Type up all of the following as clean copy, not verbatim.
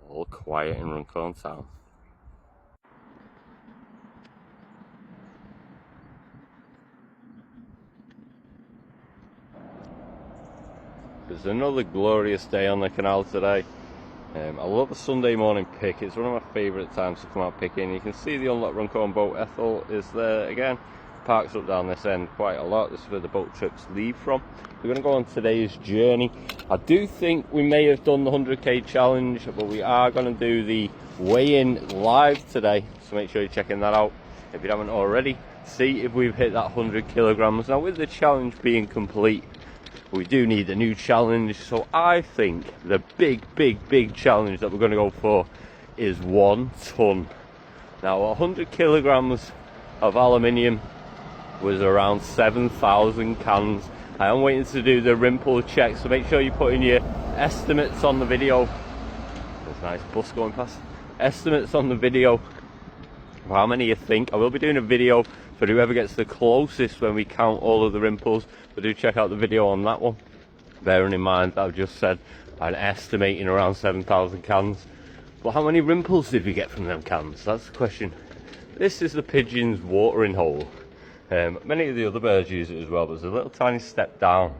all quiet in Runcorn town. It's another glorious day on the canal today. I love a Sunday morning pick. It's one of my favourite times to come out picking. You can see the unlocked Runcorn boat. Ethel is there again. Parks up down this end quite a lot. This is where the boat trips leave from. We're going to go on today's journey. I do think we may have done the 100k challenge, but we are going to do the weigh-in live today, so make sure you're checking that out if you haven't already. See if we've hit that 100 kilograms. Now, with the challenge being complete, we do need a new challenge, so I think the big challenge that we're going to go for is 1 ton. Now, 100 kilograms of aluminium was around 7,000 cans. I am waiting to do the rimple check, so make sure you put in your estimates on the video. There's a nice bus going past. Estimates on the video of how many you think. I will be doing a video for whoever gets the closest when we count all of the rimples, but do check out the video on that one. Bearing in mind that I've just said I'm estimating around 7,000 cans. But how many rimples did we get from them cans? That's the question. This is the pigeon's watering hole. Many of the other birds use it as well, but there's a little tiny step down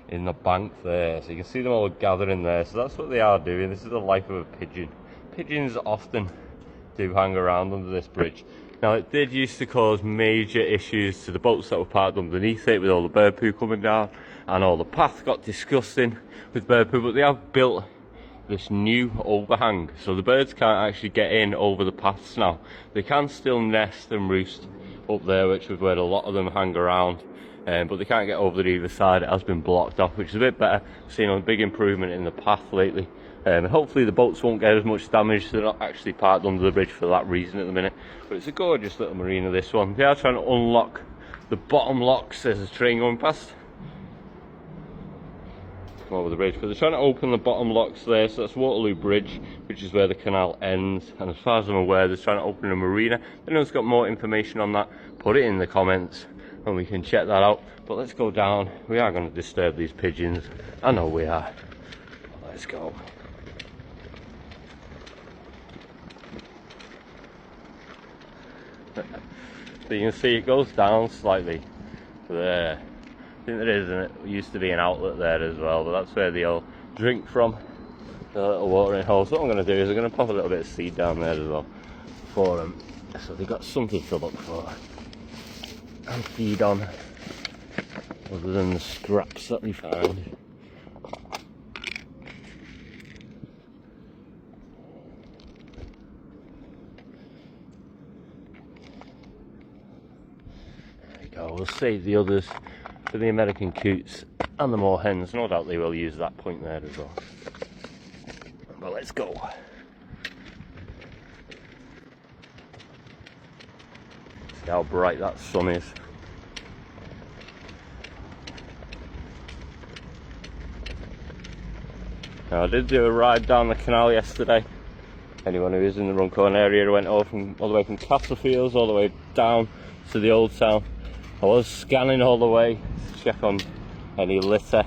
in the bank there, so you can see them all gathering there. So that's what they are doing. This is the life of a pigeon. Pigeons often do hang around under this bridge. Now, it did used to cause major issues to the boats that were parked underneath it, with all the bird poo coming down, and all the path got disgusting with bird poo, but they have built this new overhang, so the birds can't actually get in over the paths now. They can still nest and roost up there, which is where a lot of them hang around, but they can't get over the either side. It has been blocked off, which is a bit better. Seen a big improvement in the path lately. Hopefully the boats won't get as much damage. They're not actually parked under the bridge for that reason at the minute, but it's a gorgeous little marina, this one. They are trying to unlock the bottom locks. There's a train going past. Come over the bridge, but they're trying to open the bottom locks there. So that's Waterloo Bridge, which is where the canal ends, and as far as I'm aware, they're trying to open a marina. If anyone's got more information on that, put it in the comments and we can check that out. But let's go down. We are going to disturb these pigeons, I know we are. Let's go. So you can see it goes down slightly there. I think there is, and it used to be an outlet there as well, but that's where they all drink from, the little watering hole. So what I'm going to do is I'm going to pop a little bit of seed down there as well for them, so they've got something to look for and feed on, other than the scraps that we found. There we go. We'll save the others for the American coots and the moor hens. No doubt they will use that point there as well. But let's go. See how bright that sun is. Now, I did do a ride down the canal yesterday. Anyone who is in the Runcorn area went all the way from Castlefields all the way down to the old town. I was scanning all the way to check on any litter.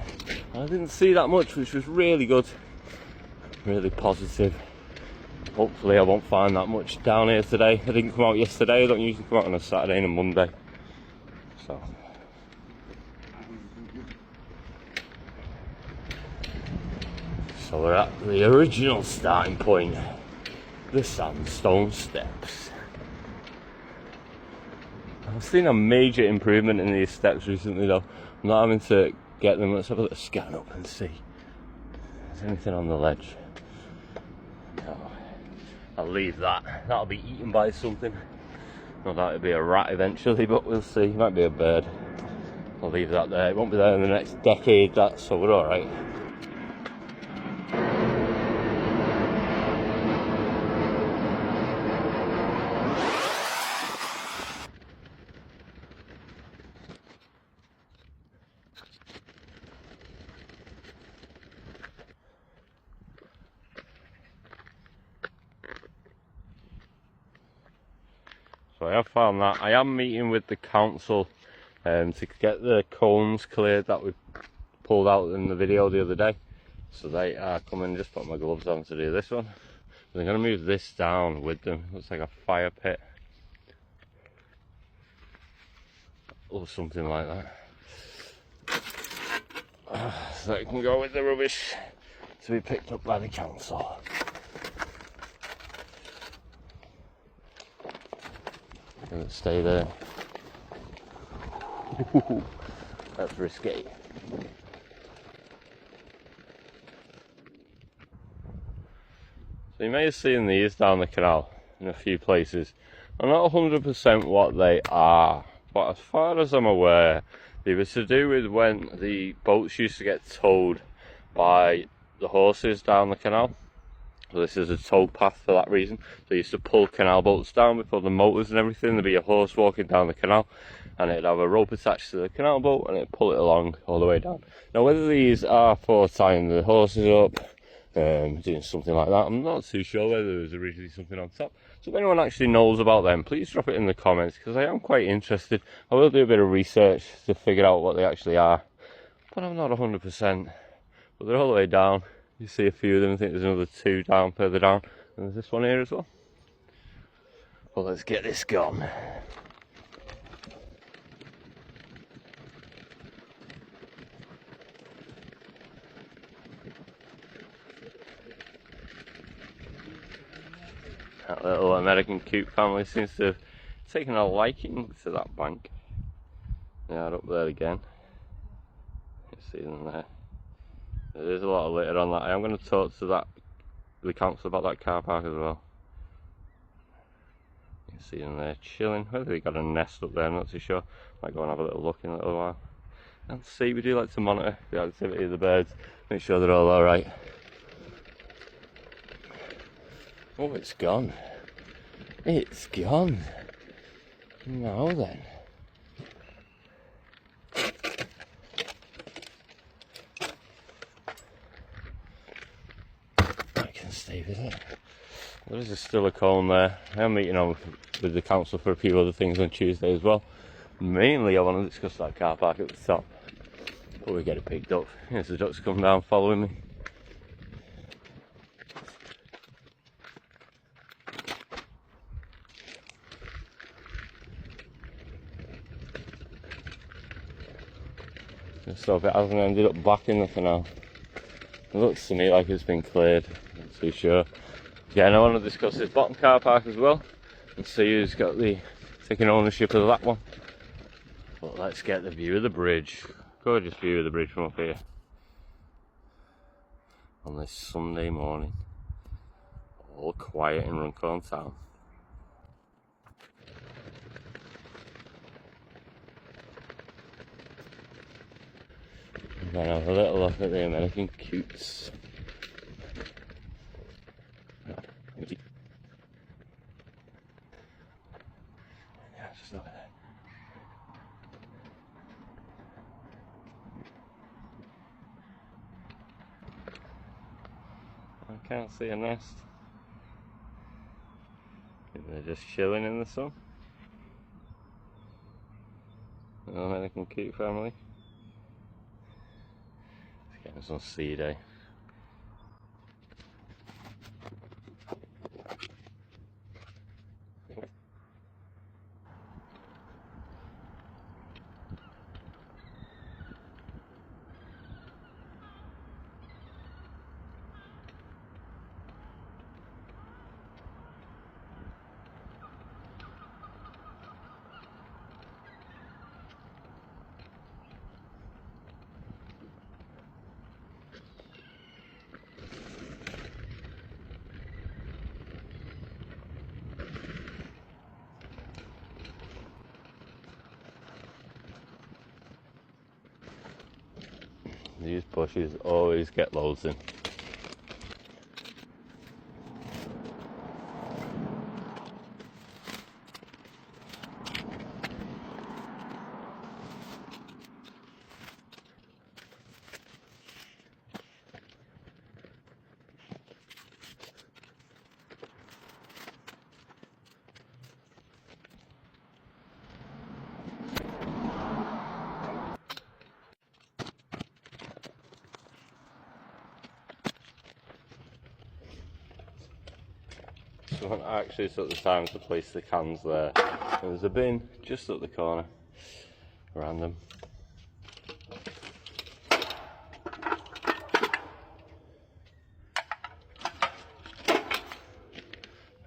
I didn't see that much, which was really good, really positive. Hopefully I won't find that much down here today. I didn't come out yesterday. I don't usually come out on a Saturday and a Monday. So we're at the original starting point, the sandstone steps. I've seen a major improvement in these steps recently though. I'm not having to get them. Let's have a little scan up and see if there's anything on the ledge. No. I'll leave that. That'll be eaten by something. No doubt it'll be a rat eventually, but we'll see. It might be a bird. I'll leave that there. It won't be there in the next decade, that, so we're alright. So I have found that. I am meeting with the council to get the cones cleared that we pulled out in the video the other day. So they are coming. Just put my gloves on to do this one. They're going to move this down with them. Looks like a fire pit or something like that. So it can go with the rubbish to be picked up by the council. Gonna stay there. That's risky. So you may have seen these down the canal in a few places. I'm not 100% what they are, but as far as I'm aware, they were to do with when the boats used to get towed by the horses down the canal. So this is a tow path for that reason. So they used to pull canal boats down before the motors and everything. There'd be a horse walking down the canal, and it'd have a rope attached to the canal boat, and it'd pull it along all the way down. Now whether these are for tying the horses up, doing something like that, I'm not too sure. Whether there was originally something on top. So if anyone actually knows about them, please drop it in the comments, because I am quite interested. I will do a bit of research to figure out what they actually are, but I'm not 100%. But they're all the way down. You see a few of them. I think there's another two down further down, and there's this one here as well. Well, let's get this gone. That little American coot family seems to have taken a liking to that bank. They are up there again. You see them there. There is a lot of litter on that. I am going to talk to the council about that car park as well. You see them there chilling. Whether they got a nest up there, I'm not too sure. Might go and have a little look in a little while. And see, we do like to monitor the activity of the birds, make sure they're all alright. Oh, it's gone. It's gone. Now then. I can stay with it. There is still a comb there. I am meeting on with the council for a few other things on Tuesday as well. Mainly I want to discuss that car park at the top. But we get it picked up. Here's the ducks come down following me. So if it hasn't ended up back in the canal. It looks to me like it's been cleared, I'm not too sure. Yeah, and I want to discuss this bottom car park as well and see who's got the taking ownership of that one. But let's get the view of the bridge. Gorgeous view of the bridge from up here on this Sunday morning. All quiet in Runcorn town. Then have a little look at the American coots. Yeah, just over there. I can't see a nest. I think they're just chilling in the sun. The American coot family. Getting some seed, eh? These bushes always get loads in. Someone actually took the time to place the cans there. There's a bin just up the corner. Random.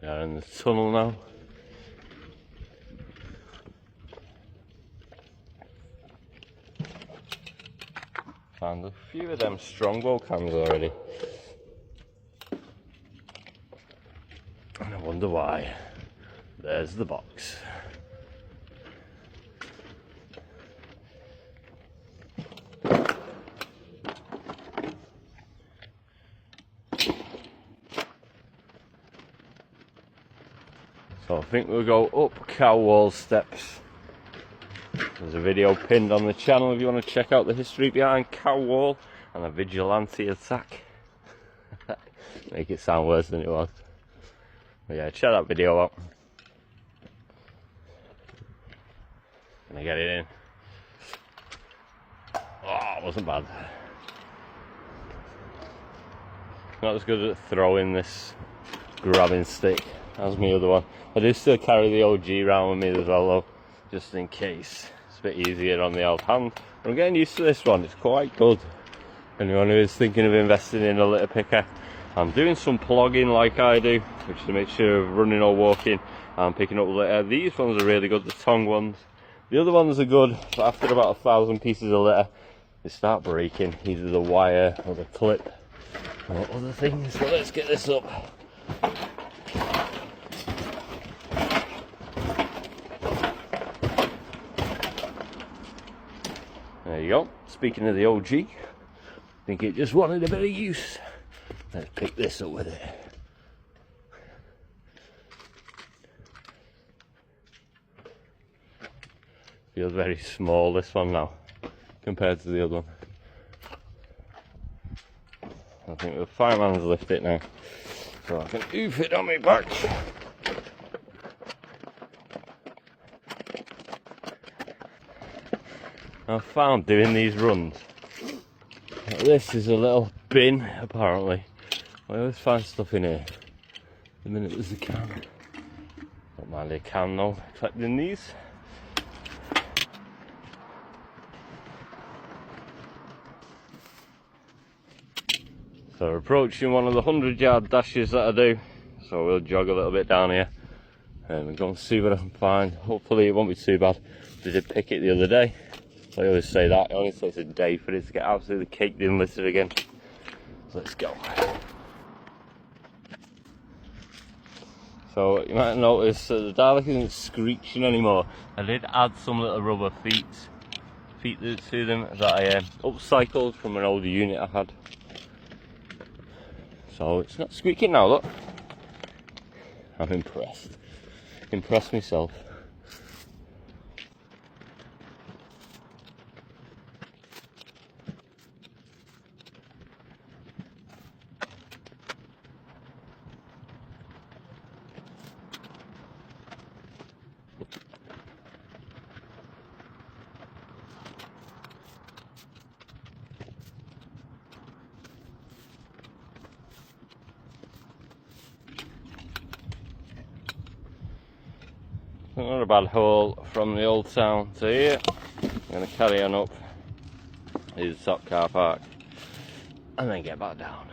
We are in the tunnel now. Found a few of them Strongbow cans already. And I wonder why. There's the box. So I think we'll go up cow wall steps. There's a video pinned on the channel if you want to check out the history behind cow wall and a vigilante attack. Make it sound worse than it was. But yeah, check that video out. Gonna get it in. Oh, it wasn't bad. Not as good at throwing this grabbing stick as my other one. I do still carry the OG around with me as well though, just in case. It's a bit easier on the old hand. I'm getting used to this one, it's quite good. Anyone who is thinking of investing in a litter picker. I'm doing some plogging like I do, which is a mixture of running or walking and picking up litter. These ones are really good, the tongue ones. The other ones are good, but after about 1,000 pieces of litter, they start breaking, either the wire or the clip or other things. So let's get this up. There you go. Speaking of the OG, I think it just wanted a bit of use. Let's pick this up with it. Feels very small, this one now, compared to the other one. I think the fireman's lift it now, so I can oof it on my back. I found doing these runs, this is a little bin apparently. I always find stuff in here. The minute there's a can. Don't mind a can though, collecting these. So we're approaching one of the 100-yard dashes that I do. So we'll jog a little bit down here and go and see what I can find. Hopefully it won't be too bad. I did pick it the other day. I always say that, it only takes a day for it to get absolutely caked in litter again. So let's go. So you might notice that the Dalek isn't screeching anymore. I did add some little rubber feet to them that I upcycled from an older unit I had. So it's not squeaking now, look. I'm impressed. Impressed myself. Not a bad haul from the old town to here. I'm going to carry on up to the top car park and then get back down.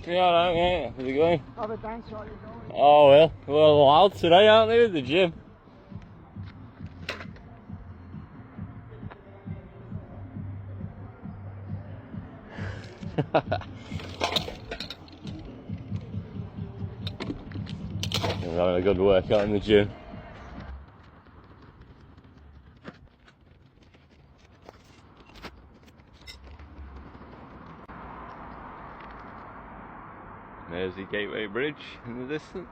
Yeah, alright, mate. How's it going? Have a dance while you're going. Oh well, we're allowed today, aren't they, with the gym? We're having a good workout in the gym. There's the Gateway Bridge in the distance.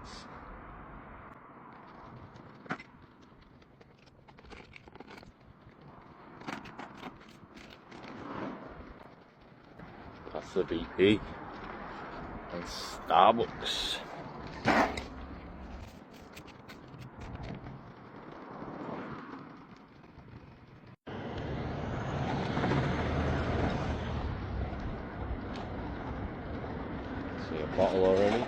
That's the BP and Starbucks. bottle already.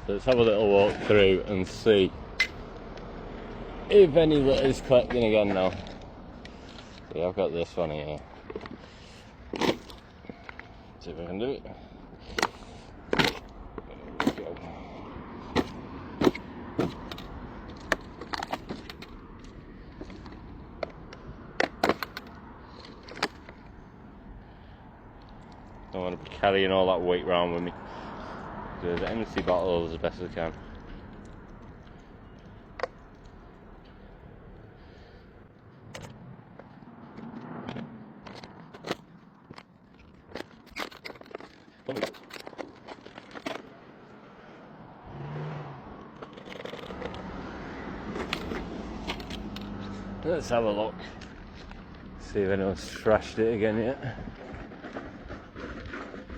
So let's have a little walk through and see if any litter is collecting again now. Yeah, I've got this one here. See if I can do it. There we go. Don't want to be carrying all that weight around with me. There's empty bottles as best as I can. Let's have a look. See if anyone's trashed it again yet.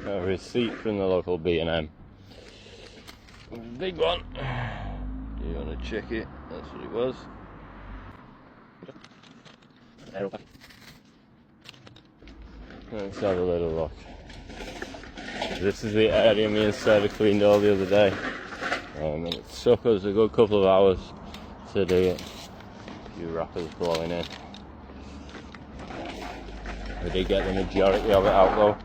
Got a receipt from the local B&M. Big one. Do you want to check it? That's what it was. Let's have a little look. This is the area me and Sarah cleaned all the other day. And it took us a good couple of hours to do it. A few wrappers blowing in. We did get the majority of it out though.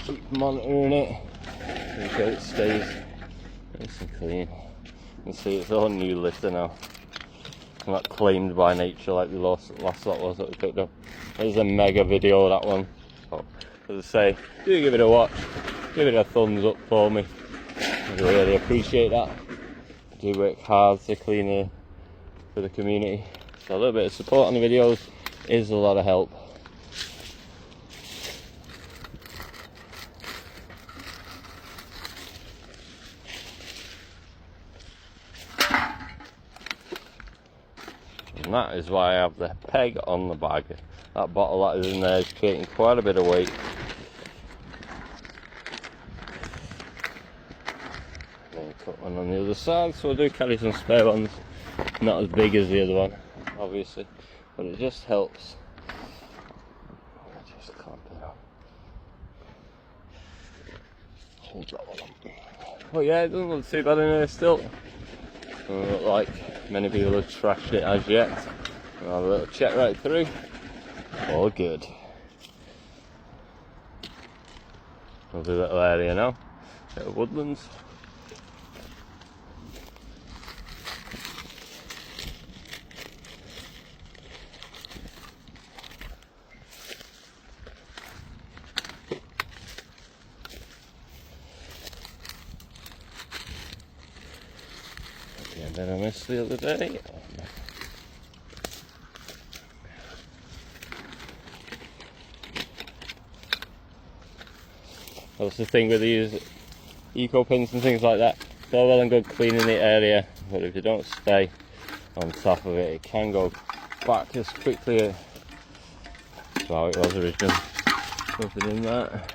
Keep monitoring it. Make sure it stays nice and clean. You can see it's all new litter now. It's not claimed by nature like the last lot was that we picked up. There's a mega video, that one. So, as I say, do give it a watch. Give it a thumbs up for me. I really appreciate that. I do work hard to clean it for the community. So a little bit of support on the videos is a lot of help. And that is why I have the peg on the bag. That bottle that is in there is creating quite a bit of weight. Then cut one on the other side, so I do carry some spare ones. Not as big as the other one, obviously, but it just helps. Just clamp it on. Hold that one on. Oh yeah, it doesn't look too bad in here still. Doesn't look like many people have trashed it as yet. We'll have a little check right through. All good. Lovely little area now. Bit of woodlands. And then I missed the other day. That's the thing with these eco pins and things like that. It's all well and good cleaning the area, but if you don't stay on top of it, it can go back as quickly as how it was originally. Nothing in that.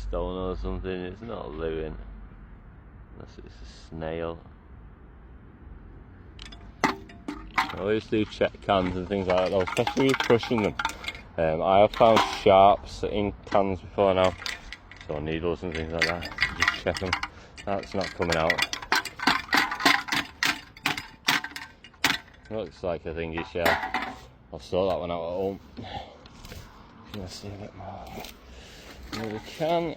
Stone or something, it's not living unless it's a snail. I always do check cans and things like that though, especially when you're crushing them. I have found sharps in cans before now, so needles and things like that. Just check them. That's not coming out. Looks like a thingy shell. I'll sort that one out at home. Let's see a bit more. Another can.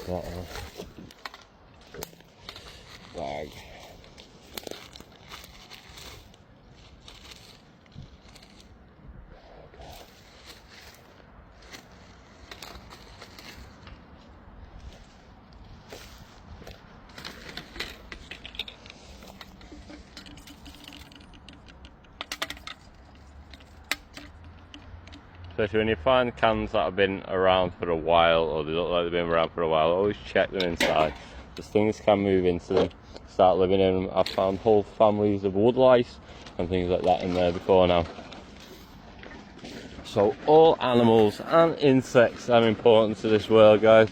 Bottle. Bag. especially when you find cans that have been around for a while, or they look like they've been around for a while, always check them inside, because things can move into them, start living in them. I've found whole families of wood lice and things like that in there before now. So all animals and insects are important to this world, guys.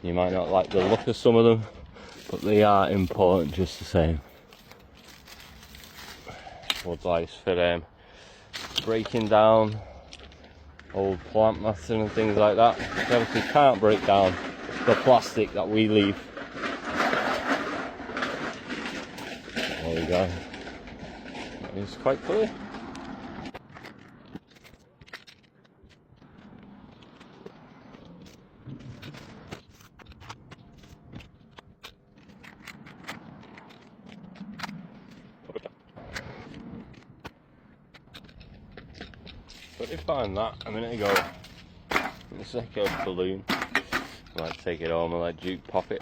You might not like the look of some of them, but they are important just the same. Wood lice for breaking down old plant matter and things like that. You obviously can't break down the plastic that we leave. There we go. It's quite clear. But if I find that a minute ago, it's like a balloon. I might take it home and let Duke pop it.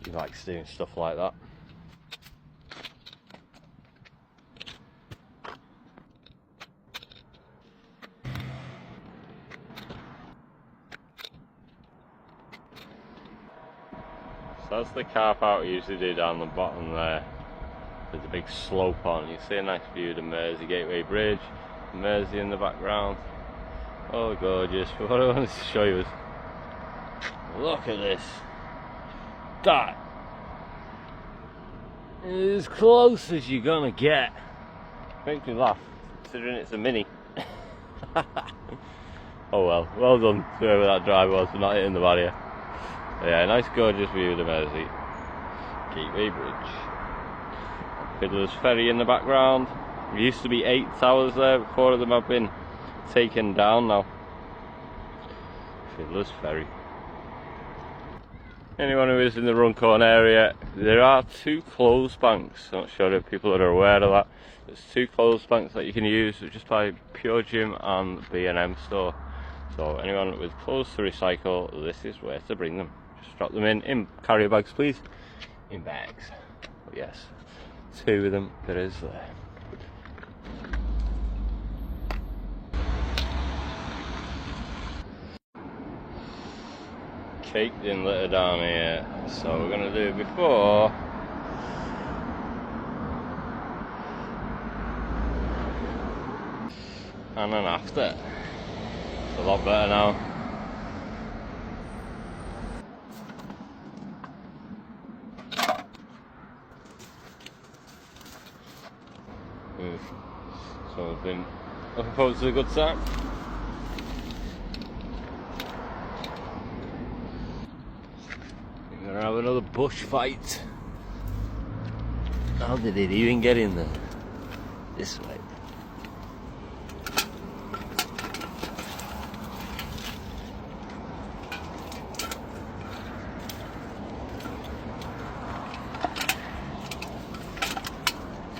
He likes doing stuff like that. So that's the car park we usually do down the bottom there. There's a big slope on. You see a nice view of the Mersey Gateway Bridge, Mersey in the background. Oh, gorgeous. But what I wanted to show you is, look at this. That is as close as you're gonna get. Makes me laugh, considering it's a Mini. Oh well done to whoever that driver was for not hitting the barrier. But yeah, nice gorgeous view of the Mersey Gateway Bridge. Fiddler's Ferry in the background. There used to be 8 towers there, but 4 of them have been taken down now. Fiddler's Ferry. Anyone who is in the Runcorn area, there are 2 clothes banks. I'm not sure if people are aware of that. There's 2 clothes banks that you can use just by Pure Gym and B&M store. So anyone with clothes to recycle, this is where to bring them. Just drop them in carrier bags, please. In bags. But yes, 2 of them there is there. Caked in litter down here, so we're going to do before and then after. It's a lot better now. So I've been looking forward to a good time. We're gonna have another bush fight. How did it even get in there? This way.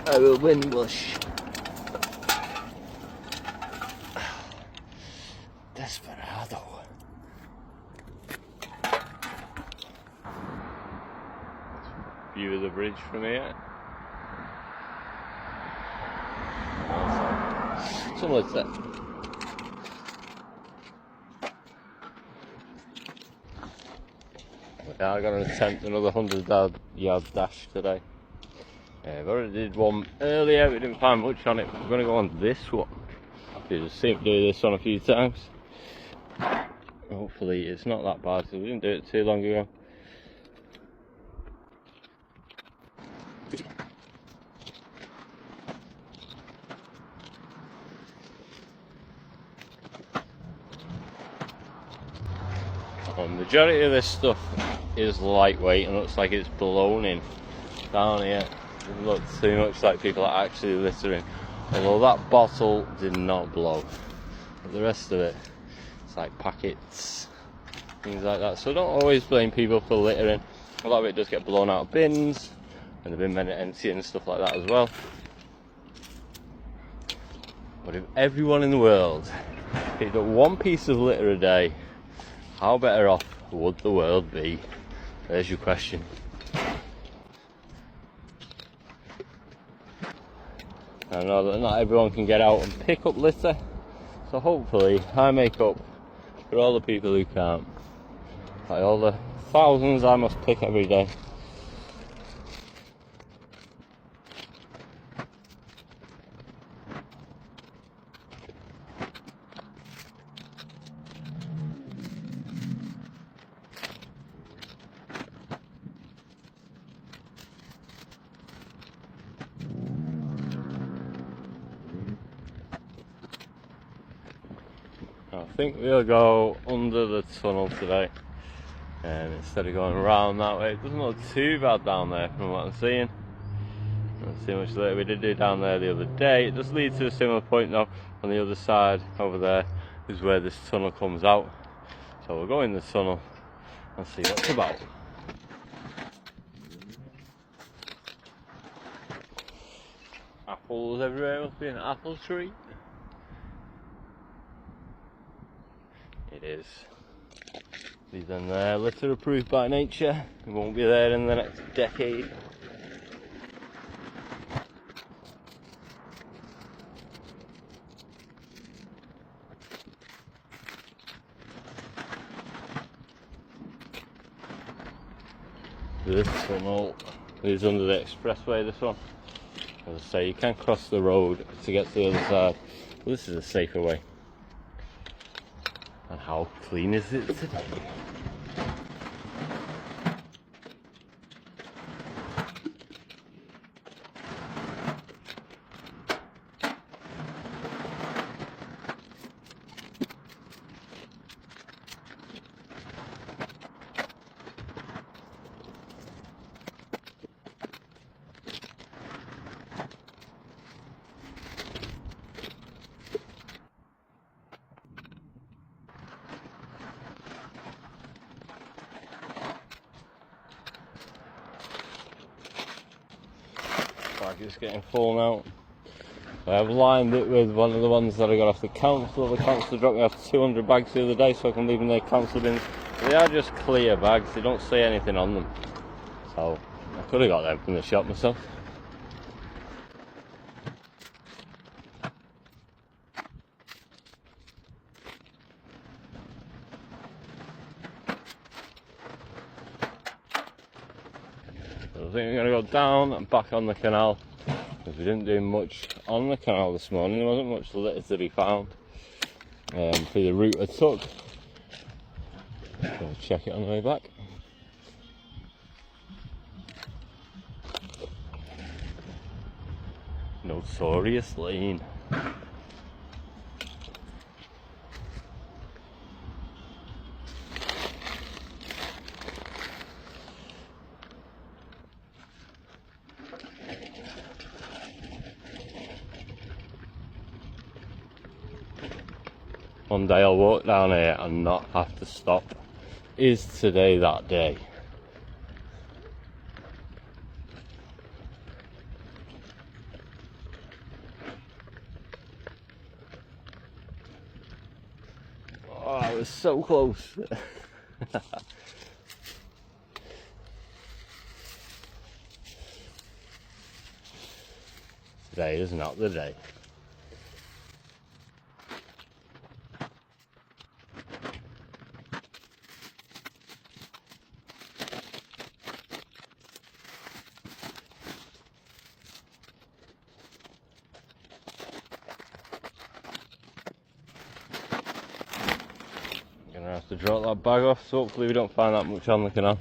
I will win bush. Desperado. View of the bridge from here. Similar to that. Yeah, I'm going to attempt another 100-yard dash today. I've already did one earlier, we didn't find much on it. We're going to go on this one. Just see if we do this one a few times. Hopefully it's not that bad, so we didn't do it too long ago. Majority of this stuff is lightweight and looks like it's blown in down here. It doesn't look too much like people are actually littering, although that bottle did not blow. But the rest of it, it's like packets, things like that. So don't always blame people for littering. A lot of it does get blown out of bins, and the bin men are empty and stuff like that as well. But if everyone in the world picked up one piece of litter a day, how better off would the world be? There's your question. I know that not everyone can get out and pick up litter, so hopefully I make up for all the people who can't, by all the thousands I must pick every day. I think we'll go under the tunnel today, instead of going around that way. It doesn't look too bad down there from what I'm seeing. Not too much later. We did do down there the other day. It does lead to a similar point though. On the other side over there is where this tunnel comes out. So we'll go in the tunnel and see what it's about. Apples everywhere, must be an apple tree. It is. These are there, litter approved by nature. It won't be there in the next decade. This tunnel is under the expressway, this one. As I say, you can cross the road to get to the other side, but this is a safer way. And how clean is it today? Like it's getting full now. I have lined it with one of the ones that I got off the council. The council dropped me off 200 bags the other day, so I can leave them in their council bins. But they are just clear bags, they don't say anything on them. So I could have got them from the shop myself. I think we're going to go down and back on the canal, because we didn't do much on the canal this morning. There wasn't much litter to be found for the route I took. So check it on the way back. Notorious Lane. One day I'll walk down here and not have to stop. Is today that day? Oh, I was so close. Today is not the day. Gonna have to drop that bag off, so hopefully we don't find that much on the canal.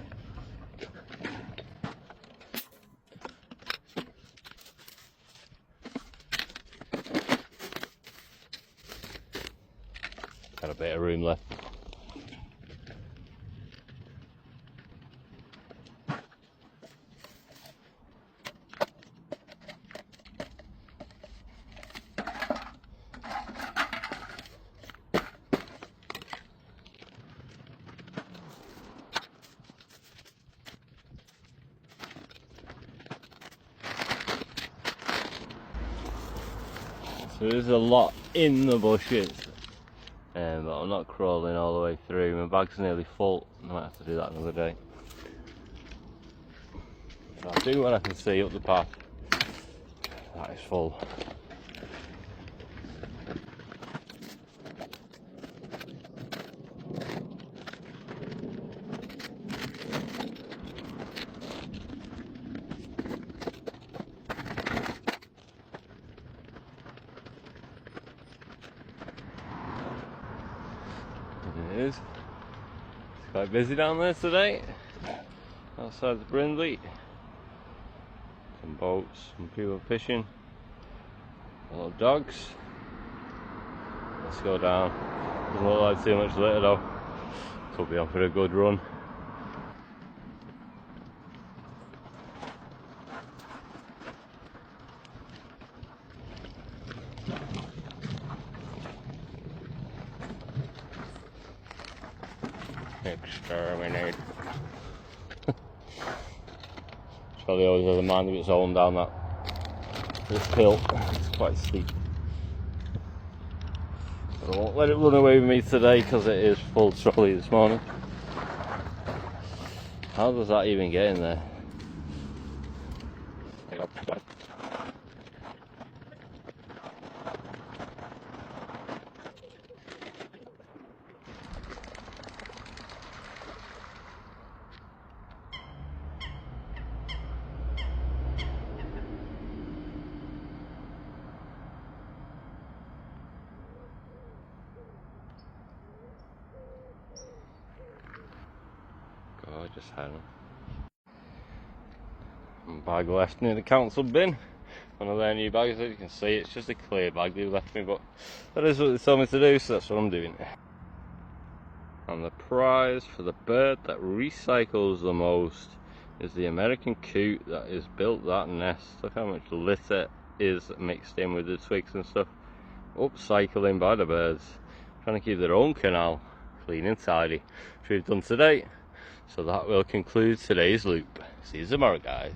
Got a bit of room left. So there's a lot in the bushes, but I'm not crawling all the way through. My bag's nearly full. I might have to do that another day. So I'll do what I can see up the path. That is full. Quite busy down there today, outside the Brindley. Some boats, some people fishing, a lot of dogs. Let's go down. Doesn't look like too much later though. Could be on for a good run. Exterminate. Probably always has a mind of its own down this hill. It's quite steep. I won't let it run away with me today because it is full trolley this morning. How does that even get in there? Gorgeous heron. Bag left near the council bin. One of their new bags, as you can see, it's just a clear bag they left me, but that is what they told me to do, so that's what I'm doing. And the prize for the bird that recycles the most is the American coot that has built that nest. Look how much litter is mixed in with the twigs and stuff. Upcycling by the birds, trying to keep their own canal clean and tidy, which we've done today. So that will conclude today's loop. See you tomorrow, guys.